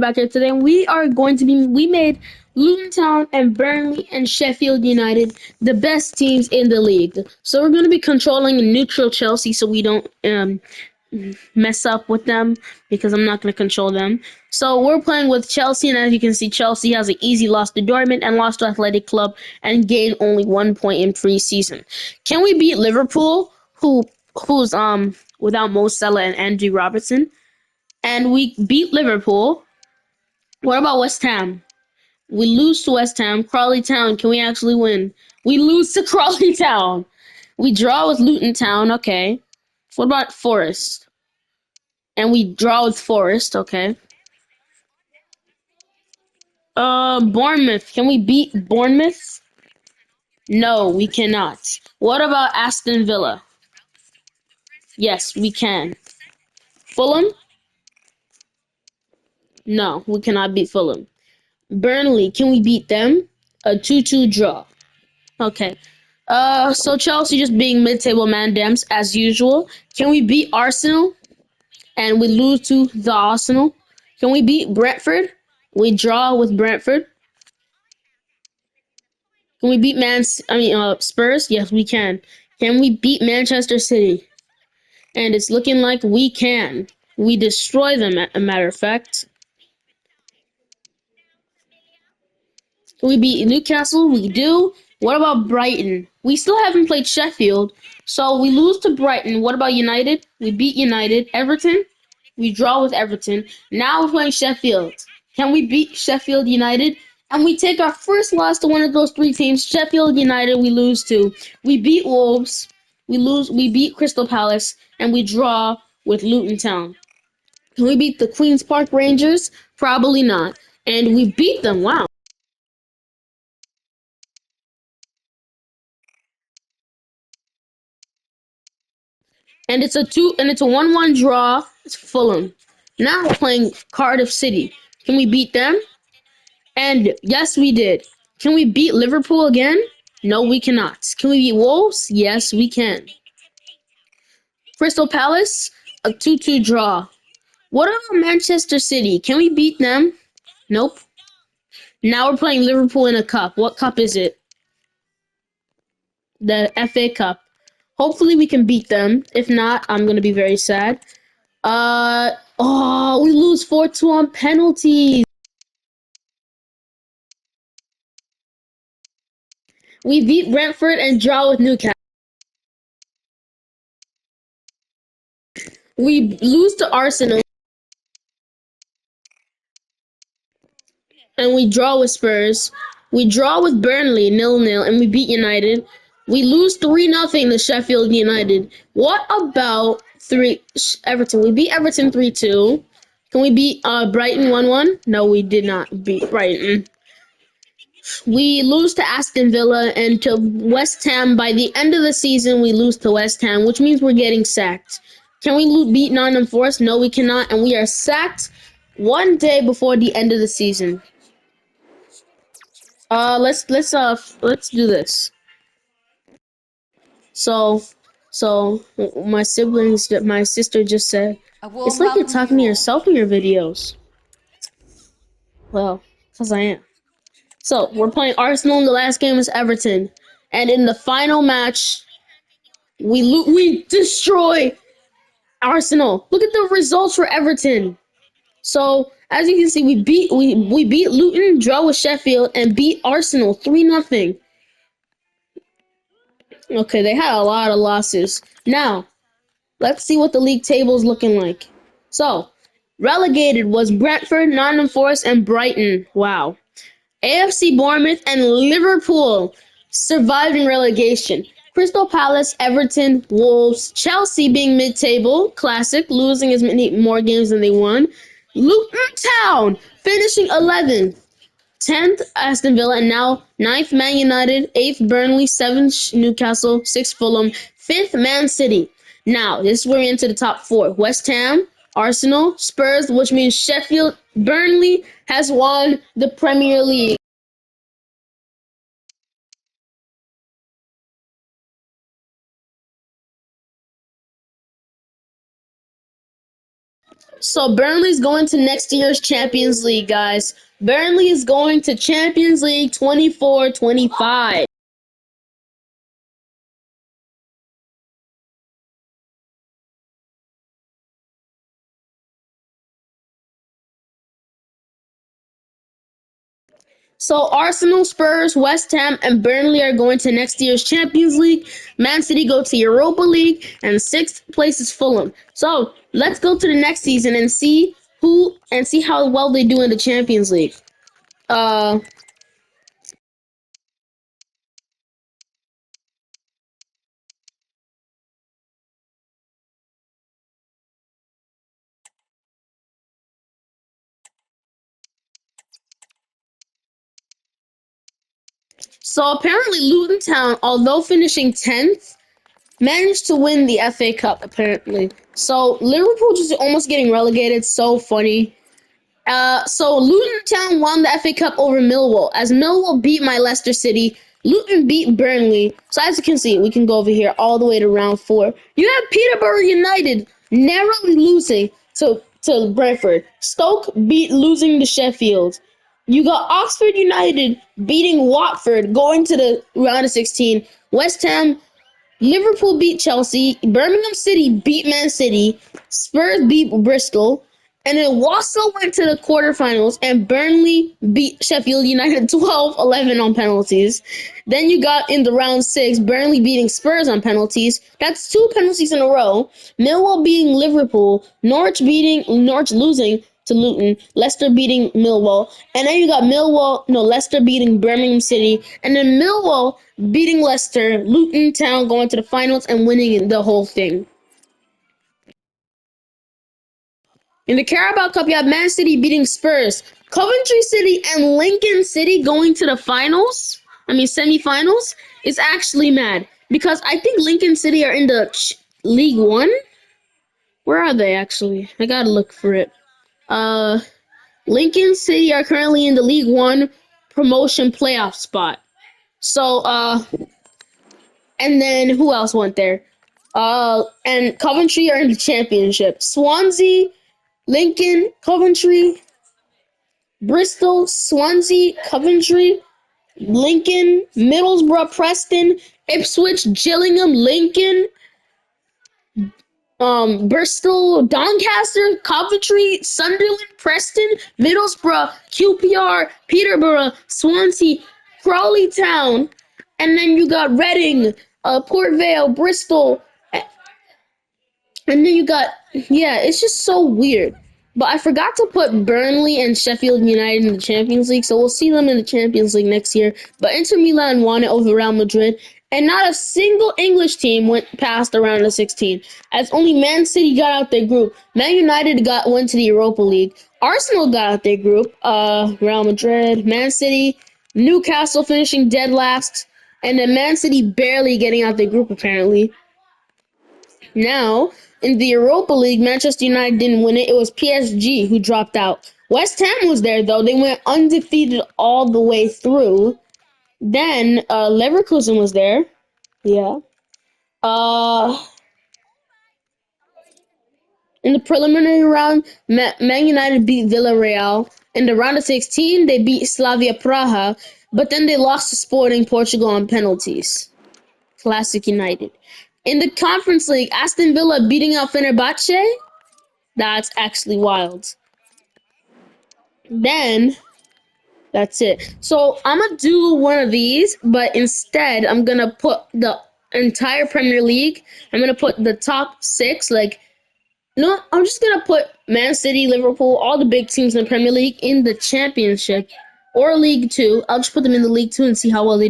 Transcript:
back here today, and we made Luton Town and Burnley and Sheffield United the best teams in the league. So we're going to be controlling a neutral Chelsea, so we don't mess up with them because I'm not going to control them. So we're playing with Chelsea, and as you can see, Chelsea has an easy loss to Dortmund and lost to Athletic Club and gained only 1 point in preseason. Can we beat Liverpool, who's without Mo Salah and Andrew Robertson? And we beat Liverpool. What about West Ham? We lose to West Ham. Crawley Town, can we actually win? We lose to Crawley Town. We draw with Luton Town, okay. What about Forest? And we draw with Forest, okay. Bournemouth. Can we beat Bournemouth? No, we cannot. What about Aston Villa? Yes, we can. Fulham? No, we cannot beat Fulham. Burnley, can we beat them? A 2-2 draw. Okay. So Chelsea just being mid-table man dams as usual. Can we beat Arsenal? And we lose to the Arsenal. Can we beat Brentford? We draw with Brentford. Can we beat Spurs? Yes, we can. Can we beat Manchester City? And it's looking like we can. We destroy them, a matter of fact. Can we beat Newcastle? We do. What about Brighton? We still haven't played Sheffield, so we lose to Brighton. What about United? We beat United. Everton? We draw with Everton. Now we're playing Sheffield. Can we beat Sheffield United? And we take our first loss to one of those three teams. Sheffield United, we lose to. We beat Wolves. We lose. We beat Crystal Palace, and we draw with Luton Town. Can we beat the Queens Park Rangers? Probably not. And we beat them. Wow. And it's a 1-1 draw. It's Fulham. Now we're playing Cardiff City. Can we beat them? And yes, we did. Can we beat Liverpool again? No, we cannot. Can we beat Wolves? Yes, we can. Crystal Palace, a 2-2 draw. What about Manchester City? Can we beat them? Nope. Now we're playing Liverpool in a cup. What cup is it? The FA Cup. Hopefully we can beat them. If not, I'm gonna be very sad. We lose 4-2 on penalties. We beat Brentford and draw with Newcastle. We lose to Arsenal and we draw with Spurs. We draw with Burnley 0-0 and we beat United. We lose 3-0 to Sheffield United. What about Everton? We beat Everton 3-2. Can we beat Brighton 1-1? No, we did not beat Brighton. We lose to Aston Villa and to West Ham. By the end of the season, we lose to West Ham, which means we're getting sacked. Can we beat Nottingham Forest? No, we cannot, and we are sacked one day before the end of the season. Let's do this. So, my sister just said, A it's warm like you're welcome to talking you to all. yourself in your videos. Well, because I am. So, we're playing Arsenal, and the last game is Everton. And in the final match, we destroy Arsenal. Look at the results for Everton. So as you can see, we beat Luton, draw with Sheffield, and beat Arsenal 3-0. Okay, they had a lot of losses. Now let's see what the league table is looking like. So relegated was Brentford, Nottingham Forest, and Brighton. Wow. AFC Bournemouth and Liverpool survived in relegation. Crystal Palace, Everton, Wolves, Chelsea being mid-table, classic, losing as many more games than they won. Luton Town finishing 11th. 10th Aston Villa, and now ninth Man United, 8th Burnley, 7th Newcastle, 6th Fulham, 5th Man City. Now, this is where we're into the top four. West Ham, Arsenal, Spurs, which means Sheffield, Burnley has won the Premier League. So Burnley's going to next year's Champions League, guys. Burnley is going to Champions League 24-25. So Arsenal, Spurs, West Ham, and Burnley are going to next year's Champions League. Man City go to Europa League, and sixth place is Fulham. So let's go to the next season and see how well they do in the Champions League. Uh, so apparently Luton Town, although finishing 10th, managed to win the FA Cup. Apparently, so Liverpool just almost getting relegated. So funny. So Luton Town won the FA Cup over Millwall, as Millwall beat my Leicester City. Luton beat Burnley. So as you can see, we can go over here all the way to round 4. You have Peterborough United narrowly losing to Brentford. Stoke losing to Sheffield. You got Oxford United beating Watford, going to the round of 16. West Ham, Liverpool beat Chelsea, Birmingham City beat Man City, Spurs beat Bristol, and then Walsall went to the quarterfinals, and Burnley beat Sheffield United 12-11 on penalties. Then you got in the round 6, Burnley beating Spurs on penalties. That's 2 penalties in a row. Millwall beating Liverpool, Norwich losing to Luton, Leicester beating Millwall, and then you got Leicester beating Birmingham City, and then Millwall beating Leicester, Luton Town going to the finals and winning the whole thing. In the Carabao Cup, you have Man City beating Spurs, Coventry City and Lincoln City going to the finals. Semifinals. It's actually mad because I think Lincoln City are in the League One. Where are they actually? I gotta look for it. Uh, Lincoln City are currently in the League One promotion playoff spot. So, and then who else went there? And Coventry are in the championship. Swansea, Lincoln, Coventry, Bristol, Swansea, Coventry, Lincoln, Middlesbrough, Preston, Ipswich, Gillingham, Lincoln, Bristol, Doncaster, Coventry, Sunderland, Preston, Middlesbrough, QPR, Peterborough, Swansea, Crawley Town, and then you got Reading, Port Vale, Bristol, and then you got, yeah, it's just so weird. But I forgot to put Burnley and Sheffield United in the Champions League, so we'll see them in the Champions League next year. But Inter Milan won it over Real Madrid, and not a single English team went past the round of 16, as only Man City got out their group. Man United went to the Europa League. Arsenal got out their group. Real Madrid, Man City, Newcastle finishing dead last, and then Man City barely getting out their group apparently. Now, in the Europa League, Manchester United didn't win it. It was PSG who dropped out. West Ham was there, though. They went undefeated all the way through. Then, Leverkusen was there. Yeah. Uh, in the preliminary round, Man United beat Villarreal. In the round of 16, they beat Slavia Praha, but then they lost to Sporting Portugal on penalties. Classic United. In the Conference League, Aston Villa beating out Fenerbahce. That's actually wild. Then, that's it. So, I'm going to do one of these, but instead, I'm going to put the entire Premier League. I'm going to put the top 6, no, I'm just going to put Man City, Liverpool, all the big teams in the Premier League in the Championship or League 2. I'll just put them in the League 2 and see how well they do.